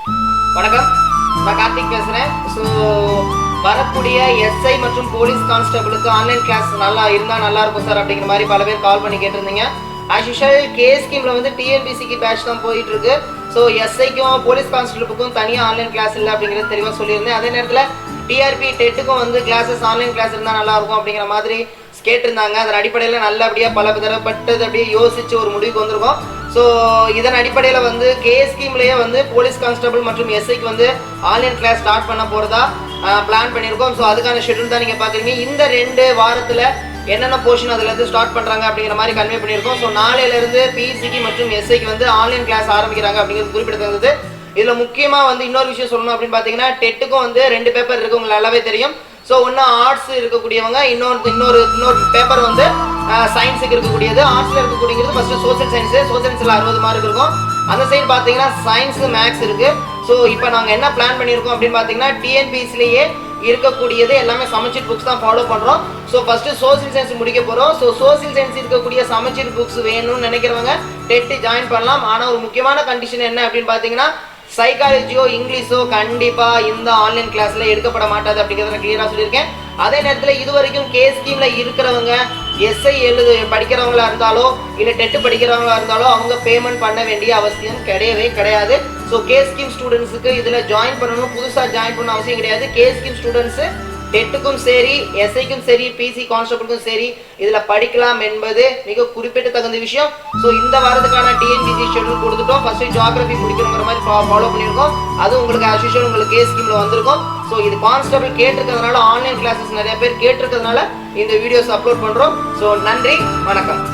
வணக்கம், நான் கார்த்திக் பேசுகிறேன். ஸோ வரக்கூடிய எஸ்ஐ மற்றும் போலீஸ் கான்ஸ்டபிளுக்கு ஆன்லைன் கிளாஸ் நல்லா இருந்தால் நல்லாயிருக்கும் சார் அப்படிங்கிற மாதிரி பல பேர் கால் பண்ணி கேட்டிருந்தீங்க. ஆஸ் யூஷுவல் கேஎஸ்கிமில் வந்து டிஎன்பிசிக்கு பேட்ச் தான் போயிட்டுருக்கு. ஸோ எஸ்ஐக்கும் போலீஸ் கான்ஸ்டபிளுக்கும் தனியாக ஆன்லைன் கிளாஸ் இல்லை அப்படிங்கிறது தெளிவாக சொல்லியிருந்தேன். அதே நேரத்தில் டிஆர்பி டெட்டுக்கும் வந்து கிளாஸஸ் ஆன்லைன் கிளாஸ் இருந்தால் நல்லாயிருக்கும் அப்படிங்கிற மாதிரி கேட்டிருந்தாங்க. அதன் அடிப்படையில் நல்லபடியாக பல தரப்பட்டது அப்படியே யோசித்து ஒரு முடிவுக்கு வந்திருக்கோம். ஸோ இதன் அடிப்படையில் வந்து கேஎஸ்கிம்லேயே வந்து போலீஸ் கான்ஸ்டபிள் மற்றும் எஸ்ஐக்கு வந்து ஆன்லைன் கிளாஸ் ஸ்டார்ட் பண்ண போகிறதா பிளான் பண்ணியிருக்கோம். ஸோ அதுக்கான ஷெட்யூல் தான் நீங்கள் பார்க்குறீங்க. இந்த 2 வாரத்தில் என்னென்ன போர்ஷன் அதுலேருந்து ஸ்டார்ட் பண்ணுறாங்க அப்படிங்கிற மாதிரி கன்வே பண்ணியிருக்கோம். ஸோ நாளையிலேருந்து பிசிக்கு மற்றும் எஸ்ஐக்கு வந்து ஆன்லைன் கிளாஸ் ஆரம்பிக்கிறாங்க அப்படிங்கிறது குறிப்பிடத்தக்கது. இதில் முக்கியமாக வந்து இன்னொரு விஷயம் சொல்லணும் அப்படின்னு பார்த்தீங்கன்னா, டெட்டுக்கும் வந்து 2 பேப்பர் இருக்குது, உங்களுக்கு நல்லாவே தெரியும். ஸோ ஒன்று ஆர்ட்ஸ் இருக்கக்கூடியவங்க, இன்னொரு பேப்பர் வந்து சயின்ஸுக்கு இருக்கக்கூடியது. ஆர்ட்ஸில் இருக்கக்கூடியது ஃபஸ்ட்டு சோசியல் சயின்ஸு. சோசியல் சயின்ஸில் 60 மார்க் இருக்கும். அந்த சைடு பார்த்தீங்கன்னா சயின்ஸு மேக்ஸ் இருக்குது. ஸோ இப்போ நாங்கள் என்ன பிளான் பண்ணியிருக்கோம் அப்படின்னு பார்த்தீங்கன்னா, டிஎன்பிஎஸ்சிலேயே இருக்கக்கூடியது எல்லாமே சமச்சீர் புக்ஸ் தான் ஃபாலோ பண்ணுறோம். ஸோ ஃபஸ்ட்டு சோசியல் சயின்ஸ் முடிக்க போகிறோம். ஸோ சோசியல் சயின்ஸ் இருக்கக்கூடிய சமச்சீர் புக்ஸ் வேணும்னு நினைக்கிறவங்க டெட்டு ஜாயின் பண்ணலாம். ஆனால் ஒரு முக்கியமான கண்டிஷன் என்ன அப்படின்னு பார்த்தீங்கன்னா, சைக்காலஜியோ இங்கிலீஷோ கண்டிப்பாக இந்த ஆன்லைன் கிளாஸில் எடுக்கப்பட மாட்டாது அப்படிங்கிறத கிளியராக சொல்லியிருக்கேன். அதே நேரத்தில் இது வரைக்கும் கேஎஸ்கிமில் இருக்கிறவங்க எஸ்ஐ படிக்கிறவங்களா இருந்தாலோ இல்லை டெட்டு படிக்கிறவங்களா இருந்தாலோ அவங்க பேமெண்ட் பண்ண வேண்டிய அவசியம் கிடையவே கிடையாது. ஸோ கேஎஸ்கிம் ஸ்டூடெண்ட்ஸுக்கு இதில் ஜாயின் பண்ணணும், புதுசாக ஜாயின் பண்ண அவசியம் கிடையாது. கேஎஸ்கிம் ஸ்டூடெண்ட்ஸு டெட்டுக்கும் சரி எஸ்ஐக்கும் சரி பிசி கான்ஸ்டபிளுக்கும் சரி இதில் படிக்கலாம் என்பது மிக குறிப்பிடத்தகுந்த விஷயம். ஸோ இந்த வாரத்துக்கான டிஎன்பிசி ஷெட்யூல் கொடுத்துட்டோம். ஃபர்ஸ்ட் ஜியோகிராஃபி முடிக்கணுங்கிற மாதிரி ஃபாலோ பண்ணியிருக்கோம். அது உங்களுக்கு ஆஸ் யூஷுவல் உங்களுக்கு கேஎஸ்கிமில் வந்திருக்கும். ஸோ இது கான்ஸ்டபிள் கேட்டிருக்கிறதுனால, ஆன்லைன் கிளாஸஸ் நிறைய பேர் கேட்டிருக்கிறதுனால இந்த வீடியோஸ் அப்லோட் பண்ணுறோம். ஸோ நன்றி, வணக்கம்.